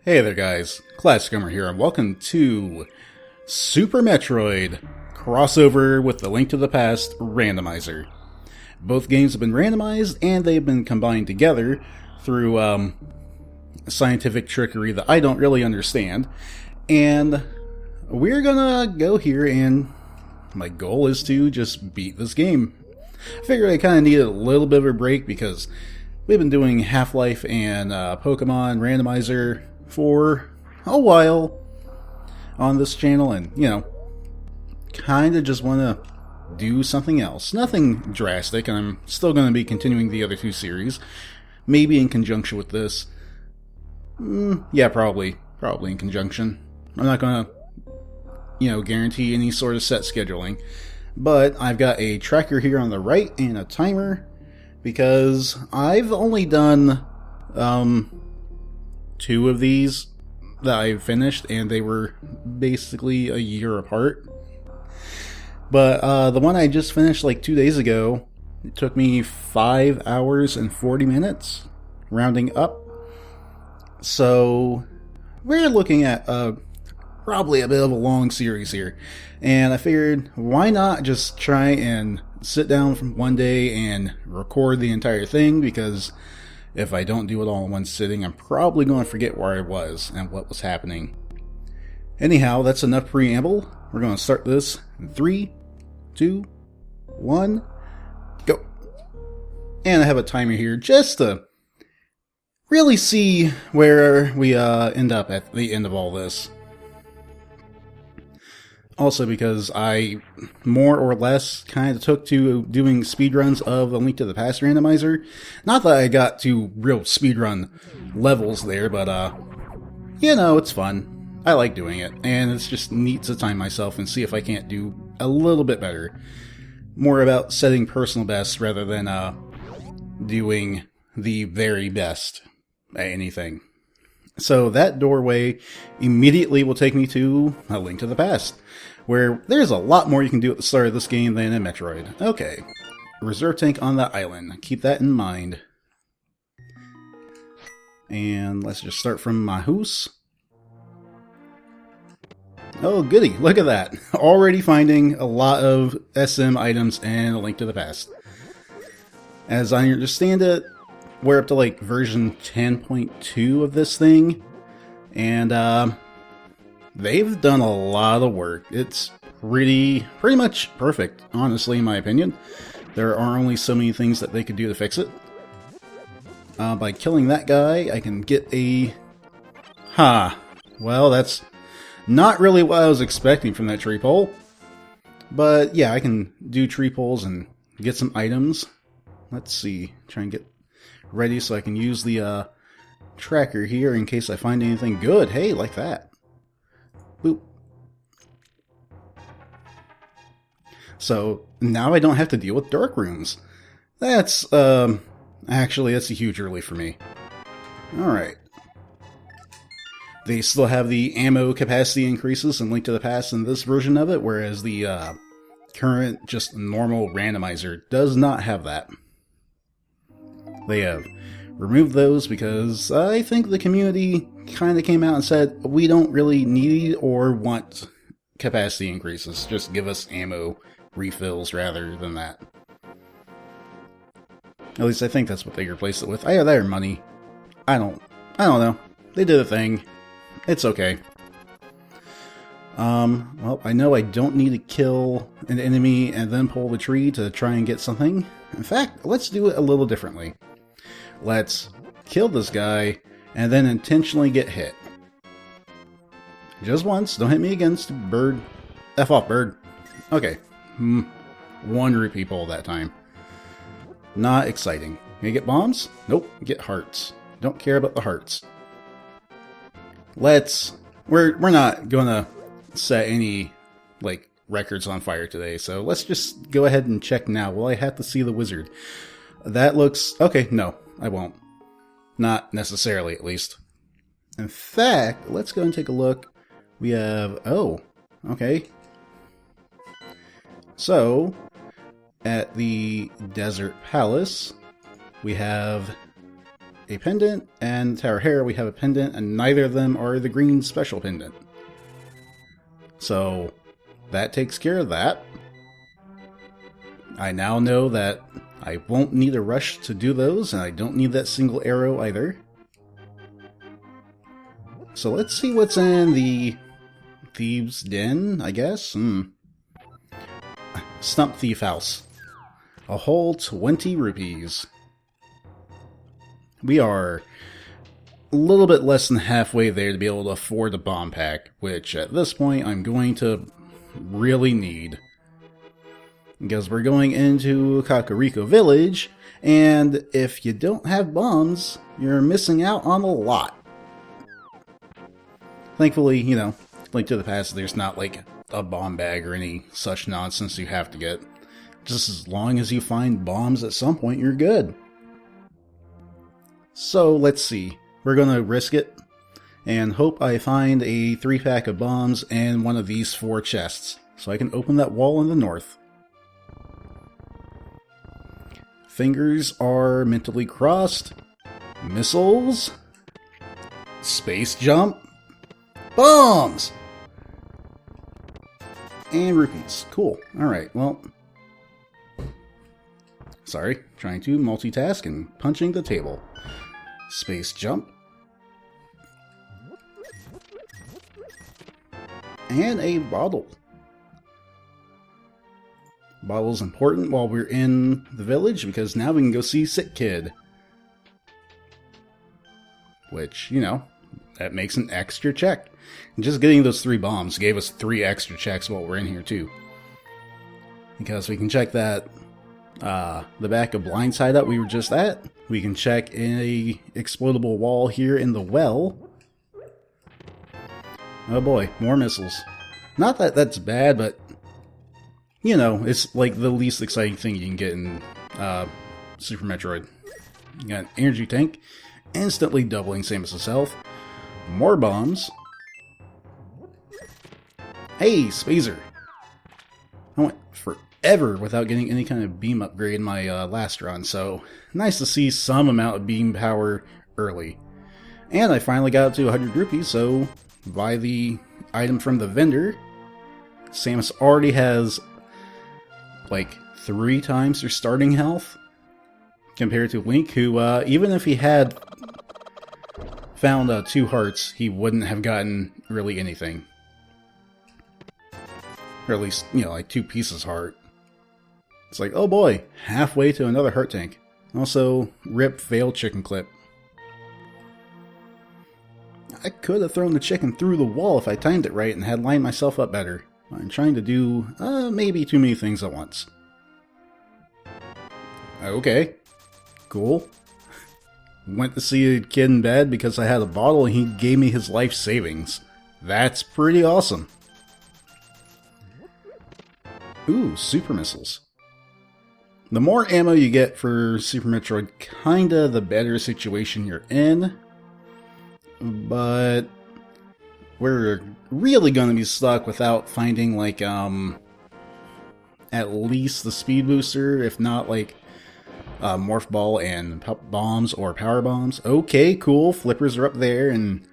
Hey there guys, classichomer here, and welcome to Super Metroid crossover with the Link to the Past Randomizer. Both games have been randomized, and they've been combined together through scientific trickery that I don't really understand. And we're gonna go here, and my goal is to just beat this game. I figured I kind of needed a little bit of a break because we've been doing Half-Life and Pokemon Randomizer for a while on this channel, and kind of just want to do something else. Nothing drastic, and I'm still going to be continuing the other two series, maybe in conjunction with this. Yeah, probably in conjunction. I'm not going to, guarantee any sort of set scheduling, but I've got a tracker here on the right and a timer because I've only done two of these that I finished, and they were basically a year apart. But the one I just finished like 2 days ago, it took me 5 hours and 40 minutes, rounding up. So we're looking at probably a bit of a long series here. And I figured, why not just try and sit down from one day and record the entire thing, because if I don't do it all in one sitting, I'm probably going to forget where I was and what was happening. Anyhow, that's enough preamble. We're going to start this in 3, 2, 1, go. And I have a timer here just to really see where we end up at the end of all this. Also because I more or less kind of took to doing speedruns of the Link to the Past Randomizer. Not that I got to real speedrun levels there, but it's fun. I like doing it, and it's just neat to time myself and see if I can't do a little bit better. More about setting personal bests rather than doing the very best at anything. So that doorway immediately will take me to A Link to the Past, where there's a lot more you can do at the start of this game than in Metroid. Okay, reserve tank on that island. Keep that in mind. And let's just start from my house. Oh goody, look at that. Already finding a lot of SM items in A Link to the Past. As I understand it, we're up to like version 10.2 of this thing, and they've done a lot of work. It's pretty much perfect, honestly, in my opinion. There are only so many things that they could do to fix it. By killing that guy, I can get a... Well, that's not really what I was expecting from that tree pole. But yeah, I can do tree poles and get some items. Let's see, try and get ready so I can use the tracker here in case I find anything good. Hey, like that. Boop. So now I don't have to deal with dark rooms. That's actually, that's a huge relief for me. Alright. They still have the ammo capacity increases in Link to the Past in this version of it, whereas the current, just normal randomizer does not have that. They have removed those because I think the community kind of came out and said, we don't really need or want capacity increases. Just give us ammo refills rather than that. At least I think that's what they replaced it with. Either that or money. I don't know. They did a thing. It's okay. Well, I know I don't need to kill an enemy and then pull the tree to try and get something. In fact, let's do it a little differently. Let's kill this guy and then intentionally get hit. Just once. Don't hit me again, stupid bird. F off, bird. Okay. 1 rupee pull that time. Not exciting. Can I get bombs? Nope. Get hearts. Don't care about the hearts. We're not gonna set any, records on fire today, so let's just go ahead and check now. Will I have to see the wizard? That looks... Okay, no, I won't. Not necessarily, at least. In fact, let's go and take a look. We have... Oh, okay. So, at the Desert Palace, we have a pendant, and Tower Hera we have a pendant, and neither of them are the green special pendant. So that takes care of that. I now know that I won't need a rush to do those, and I don't need that single arrow either. So let's see what's in the Thieves' Den, I guess? Stump Thief House. A whole 20 rupees. We are a little bit less than halfway there to be able to afford a bomb pack, which at this point I'm going to really need. Because we're going into Kakariko Village, and if you don't have bombs, you're missing out on a lot. Thankfully, you know, Link to the Past, there's not like a bomb bag or any such nonsense you have to get. Just as long as you find bombs at some point, you're good. So let's see. We're gonna risk it and hope I find a 3-pack of bombs and one of these 4 chests, so I can open that wall in the north. Fingers are mentally crossed. Missiles. Space jump. Bombs! And rupees. Cool. Alright, well. Sorry, trying to multitask and punching the table. Space jump. And a bottle. Bottle's important while we're in the village, because now we can go see Sick Kid. Which, you know, that makes an extra check. And just getting those 3 bombs gave us 3 extra checks while we're in here too. Because we can check that, the back of Blindside that we were just at. We can check a explodable wall here in the well. Oh boy, more missiles. Not that that's bad, but you know, it's like the least exciting thing you can get in Super Metroid. You got an energy tank, instantly doubling Samus's health. More bombs. Hey, Spazer! I went forever without getting any kind of beam upgrade in my last run, so nice to see some amount of beam power early. And I finally got up to 100 rupees, so buy the item from the vendor. Samus already has like 3 times her starting health compared to Link, who even if he had found 2 hearts, he wouldn't have gotten really anything. Or at least, you know, like 2 pieces heart. It's like, oh boy, halfway to another heart tank. Also, rip failed chicken clip. I could have thrown the chicken through the wall if I timed it right and had lined myself up better. I'm trying to do maybe too many things at once. Okay, cool. Went to see a kid in bed because I had a bottle and he gave me his life savings. That's pretty awesome. Ooh, super missiles. The more ammo you get for Super Metroid, kinda the better situation you're in. But we're really gonna be stuck without finding, like, at least the speed booster, if not, like, Morph Ball and bombs or power bombs. Okay, cool, flippers are up there, and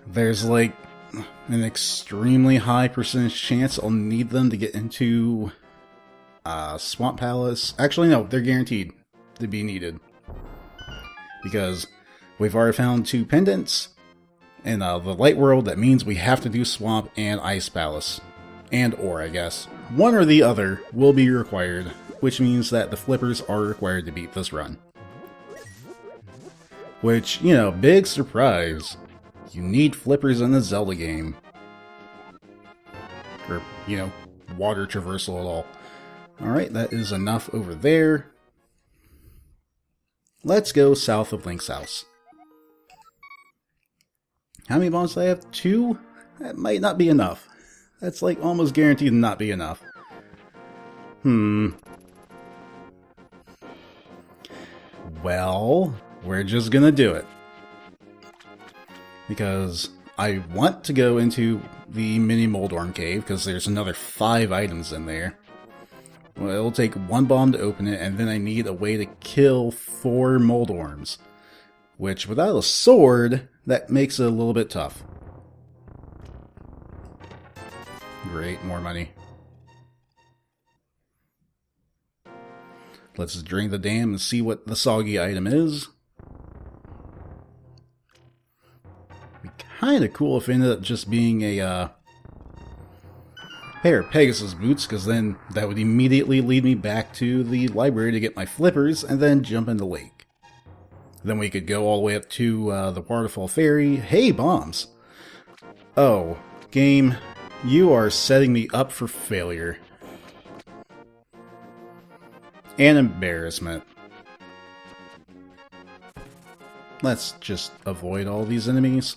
there's, like, an extremely high percentage chance I'll need them to get into Swamp Palace. Actually, no, they're guaranteed to be needed. Because we've already found 2 pendants in the Light World. That means we have to do Swamp and Ice Palace. Or, I guess. One or the other will be required, which means that the flippers are required to beat this run. Which, you know, big surprise. You need flippers in a Zelda game. Or, you know, water traversal at all. Alright, that is enough over there. Let's go south of Link's house. How many bombs do I have? 2? That might not be enough. That's like almost guaranteed to not be enough. Well, we're just gonna do it. Because I want to go into the mini Moldorm cave, because there's another 5 items in there. Well, it'll take 1 bomb to open it, and then I need a way to kill 4 Moldorms. which without a sword, that makes it a little bit tough. Great, more money. Let's drain the dam and see what the soggy item is. Be kind of cool if it ended up just being a pair of Pegasus boots, because then that would immediately lead me back to the library to get my flippers and then jump in the lake. Then we could go all the way up to the Waterfall Ferry. Hey, bombs! Oh, game, you are setting me up for failure. And embarrassment. Let's just avoid all these enemies,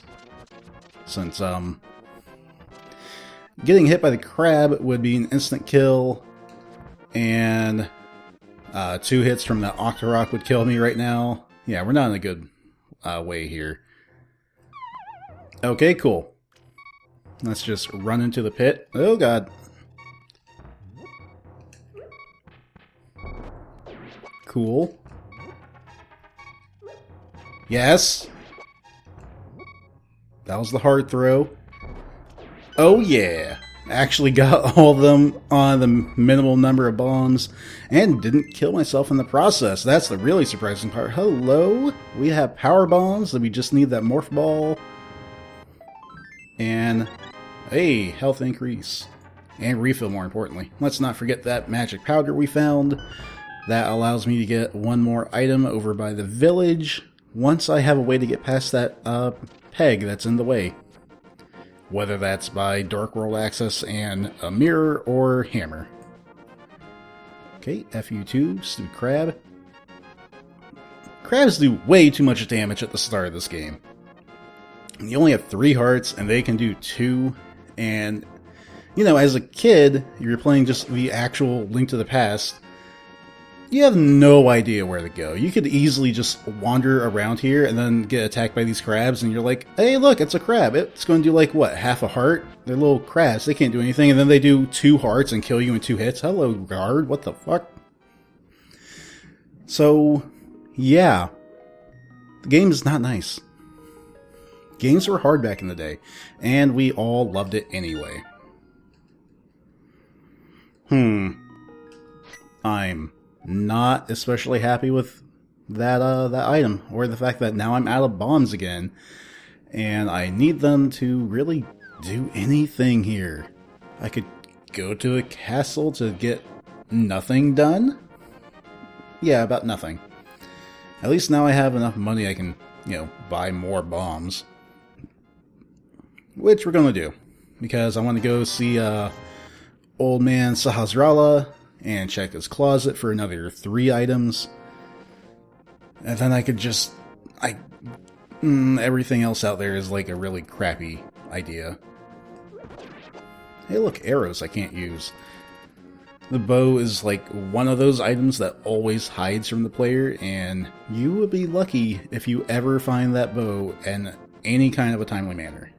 since getting hit by the crab would be an instant kill, and 2 hits from the Octorok would kill me right now. Yeah, we're not in a good way here. Okay, cool. Let's just run into the pit. Oh god. Cool. Yes! That was the hard throw. Oh yeah! Actually got all of them on the minimal number of bombs and didn't kill myself in the process. That's the really surprising part. Hello! We have power bombs, so we just need that morph ball. And, hey, health increase. And refill, more importantly. Let's not forget that magic powder we found. That allows me to get one more item over by the village once I have a way to get past that peg that's in the way. Whether that's by Dark World access and a mirror or hammer. Okay, FU2, stupid crab. Crabs do way too much damage at the start of this game. You only have 3 hearts and they can do 2. And, you know, as a kid, you're playing just the actual Link to the Past. You have no idea where to go. You could easily just wander around here and then get attacked by these crabs, and you're like, hey, look, it's a crab. It's going to do, like, what, half a heart? They're little crabs. They can't do anything, and then they do 2 hearts and kill you in 2 hits. Hello, guard. What the fuck? So, yeah. The game is not nice. Games were hard back in the day, and we all loved it anyway. I'm not especially happy with that item, or the fact that now I'm out of bombs again, and I need them to really do anything here. I could go to a castle to get nothing done? Yeah, about nothing. At least now I have enough money I can, you know, buy more bombs. Which we're gonna do, because I want to go see Old Man Sahasrara and check his closet for another 3 items. And then I could just... everything else out there is like a really crappy idea. Hey look, arrows I can't use. The bow is like one of those items that always hides from the player, and you would be lucky if you ever find that bow in any kind of a timely manner.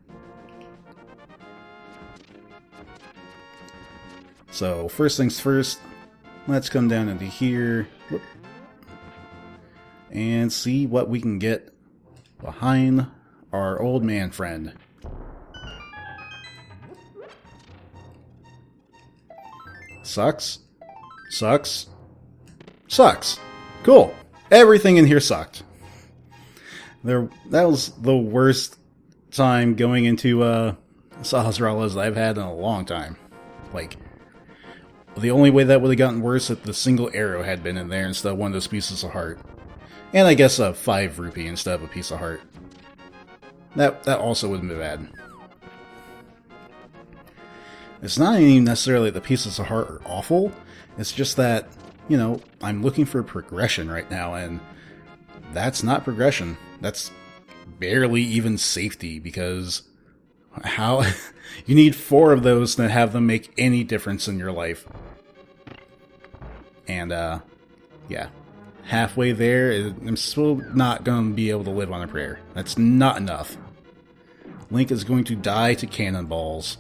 So, first things first, let's come down into here and see what we can get behind our old man friend. Sucks. Sucks. Sucks. Cool. Everything in here sucked. That was the worst time going into Sahasrara's I've had in a long time. Like, the only way that would have gotten worse if the single arrow had been in there instead of one of those pieces of heart. And I guess a 5 rupee instead of a piece of heart. That also wouldn't be bad. It's not even necessarily the pieces of heart are awful. It's just that, you know, I'm looking for progression right now, and that's not progression. That's barely even safety, because how you need 4 of those to have them make any difference in your life. And yeah, halfway there, I'm still not going to be able to live on a prayer. That's not enough. Link is going to die to cannonballs.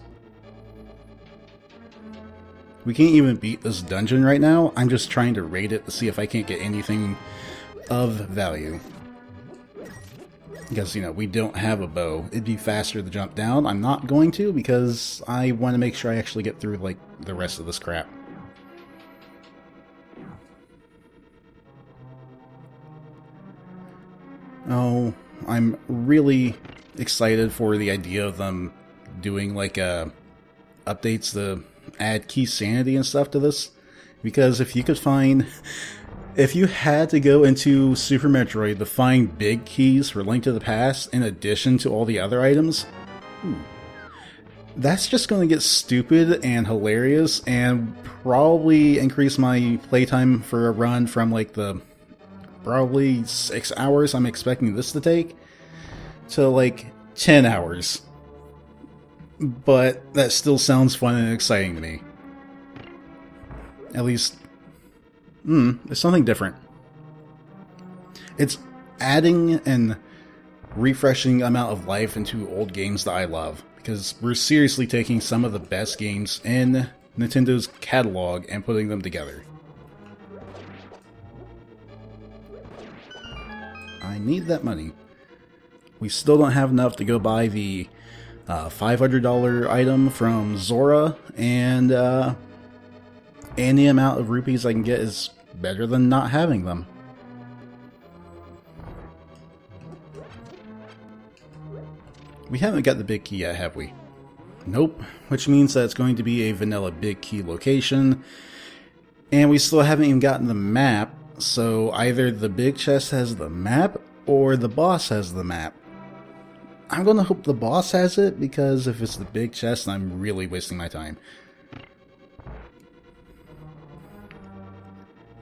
We can't even beat this dungeon right now. I'm just trying to raid it to see if I can't get anything of value. Because, you know, we don't have a bow. It'd be faster to jump down. I'm not going to because I want to make sure I actually get through, like, the rest of this crap. Oh, I'm really excited for the idea of them doing, like, updates to add key sanity and stuff to this. Because if you could find... If you had to go into Super Metroid to find big keys for Link to the Past in addition to all the other items, that's just going to get stupid and hilarious and probably increase my playtime for a run from like the probably 6 hours I'm expecting this to take to like 10 hours. But that still sounds fun and exciting to me. At least... it's something different. It's adding and refreshing amount of life into old games that I love. Because we're seriously taking some of the best games in Nintendo's catalog and putting them together. I need that money. We still don't have enough to go buy the $500 item from Zora, and any amount of rupees I can get is better than not having them. We haven't got the big key yet, have we? Nope, which means that it's going to be a vanilla big key location, and we still haven't even gotten the map, so either the big chest has the map, or the boss has the map. I'm gonna hope the boss has it, because if it's the big chest, I'm really wasting my time.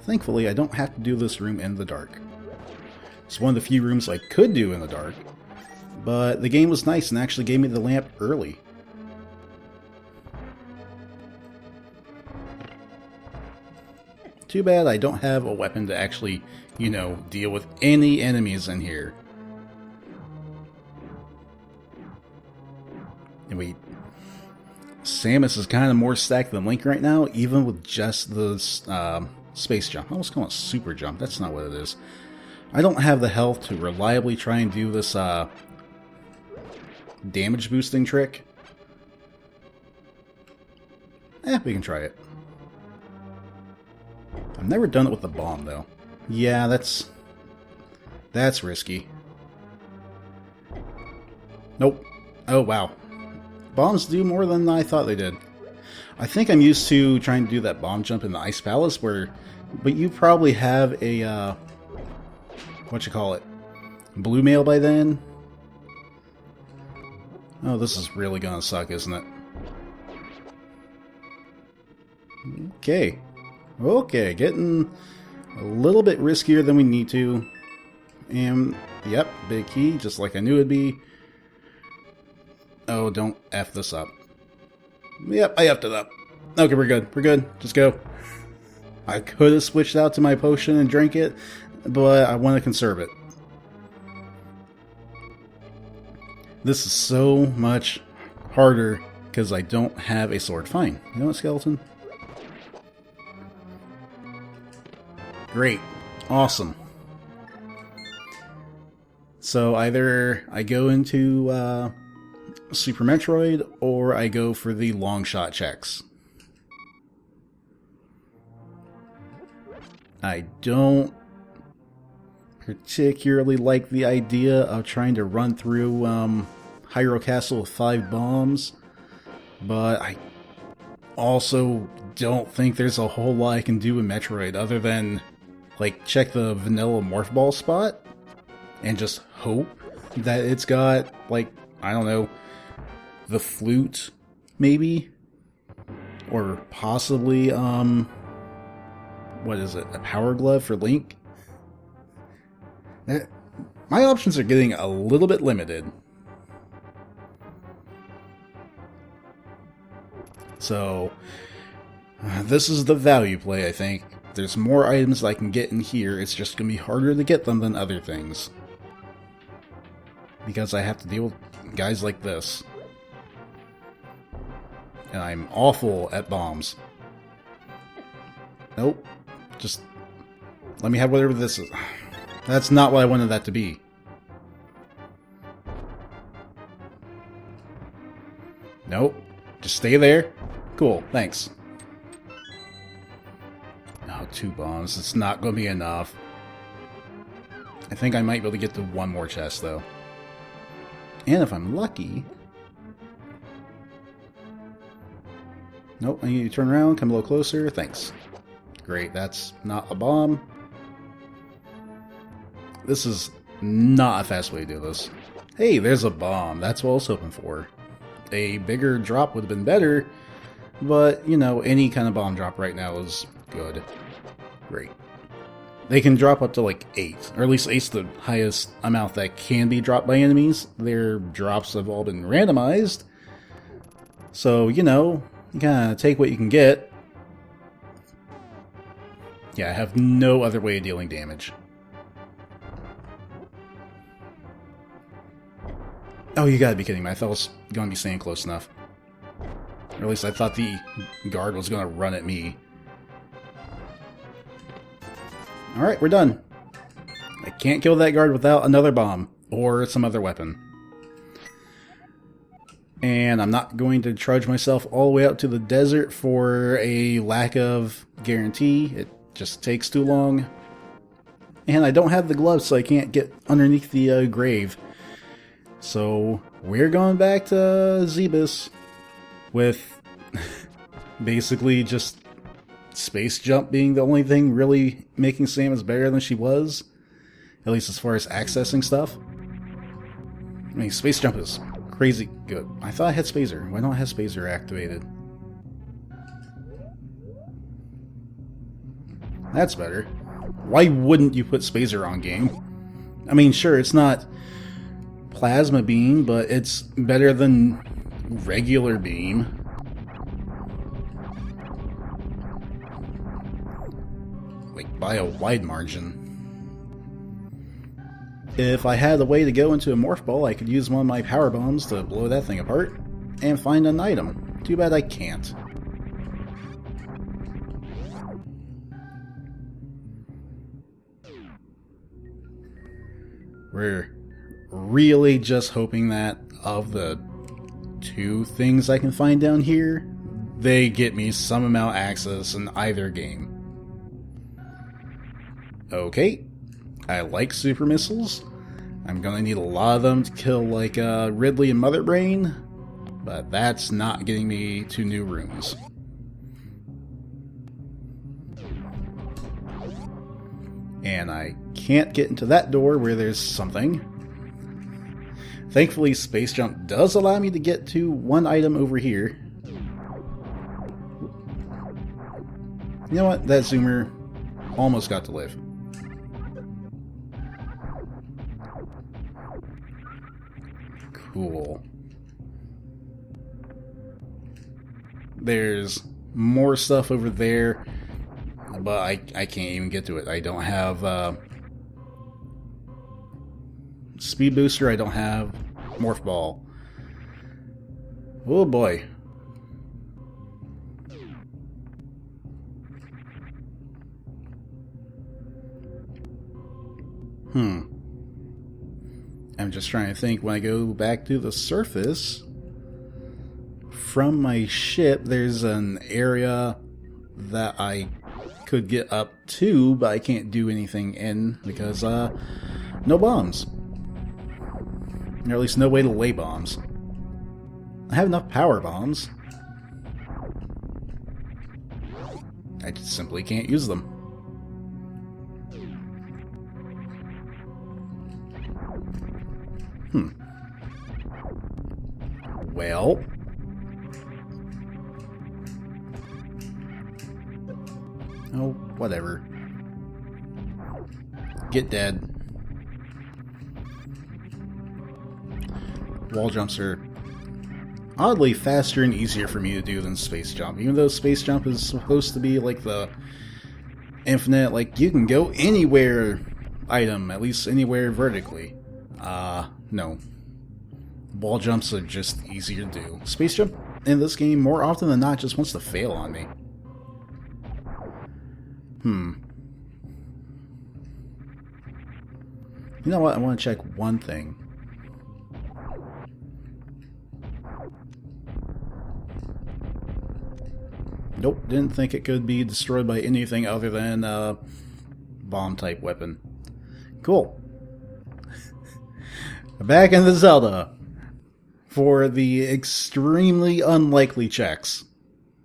Thankfully, I don't have to do this room in the dark. It's one of the few rooms I could do in the dark, but the game was nice and actually gave me the lamp early. Too bad I don't have a weapon to actually, you know, deal with any enemies in here. And wait, Samus is kind of more stacked than Link right now, even with just the space jump. I almost call it super jump. That's not what it is. I don't have the health to reliably try and do this damage boosting trick. We can try it. I've never done it with the bomb, though. Yeah, that's risky. Nope. Oh, wow. Bombs do more than I thought they did. I think I'm used to trying to do that bomb jump in the Ice Palace, but you probably have a, blue mail by then? Oh, this is really gonna suck, isn't it? Okay. Okay, getting a little bit riskier than we need to. And, yep, big key, just like I knew it'd be. Oh, don't F this up. Yep, I effed it up. Okay, we're good. We're good. Just go. I could have switched out to my potion and drank it, but I want to conserve it. This is so much harder because I don't have a sword. Fine. You know what, skeleton? Great. Awesome. So either I go into Super Metroid or I go for the long shot checks. I don't particularly like the idea of trying to run through Hyrule Castle with 5 bombs, but I also don't think there's a whole lot I can do in Metroid other than like check the vanilla morph ball spot and just hope that it's got, like, I don't know, the flute maybe, or possibly what is it, a power glove for Link? My options are getting a little bit limited. So, this is the value play, I think. There's more items I can get in here, it's just going to be harder to get them than other things. Because I have to deal with guys like this. And I'm awful at bombs. Nope. Just let me have whatever this is. That's not what I wanted that to be. Nope. Just stay there. Cool, thanks. Oh, 2 bombs. It's not going to be enough. I think I might be able to get to 1 more chest, though. And if I'm lucky... Nope, I need to turn around, come a little closer. Thanks. Great, that's not a bomb. This is not a fast way to do this. Hey, there's a bomb. That's what I was hoping for. A bigger drop would have been better, but, you know, any kind of bomb drop right now is good. Great. They can drop up to like 8, or at least 8's the highest amount that can be dropped by enemies. Their drops have all been randomized, so, you know, you gotta take what you can get. Yeah, I have no other way of dealing damage. Oh, you gotta be kidding me. I thought I was gonna be staying close enough. Or at least I thought the guard was gonna run at me. Alright, we're done. I can't kill that guard without another bomb, or some other weapon. And I'm not going to trudge myself all the way out to the desert for a lack of guarantee. It just takes too long. And I don't have the gloves, so I can't get underneath the grave. So we're going back to Zebus with basically just Space Jump being the only thing really making Samus better than she was. At least as far as accessing stuff. I mean, Space Jump is crazy good. I thought I had Spazer. Why don't I have Spazer activated? That's better. Why wouldn't you put Spazer on game? I mean, sure, it's not Plasma Beam, but it's better than regular beam. Like, by a wide margin. If I had a way to go into a Morph Ball, I could use one of my Power Bombs to blow that thing apart and find an item. Too bad I can't. We're really just hoping that of the 2 things I can find down here, they get me some amount of access in either game. Okay, I like super missiles. I'm gonna need a lot of them to kill like Ridley and Mother Brain, but that's not getting me to new rooms. And I can't get into that door where there's something. Thankfully, Space Jump does allow me to get to one item over here. You know what? That zoomer almost got to live. Cool. There's more stuff over there, but I can't even get to it. I don't have Speed Booster, I don't have Morph Ball. Oh boy. I'm just trying to think, when I go back to the surface, from my ship, there's an area that I could get up to, but I can't do anything in because, no bombs. Or at least no way to lay bombs. I have enough power bombs. I just simply can't use them. Well. Oh, whatever. Get dead. Wall jumps are oddly faster and easier for me to do than Space Jump. Even though Space Jump is supposed to be like the infinite, like you can go anywhere item, at least anywhere vertically. No. Wall jumps are just easier to do. Space Jump in this game, more often than not, just wants to fail on me. You know what? I want to check one thing. Nope, didn't think it could be destroyed by anything other than a bomb-type weapon. Cool. Back in the Zelda for the extremely unlikely checks.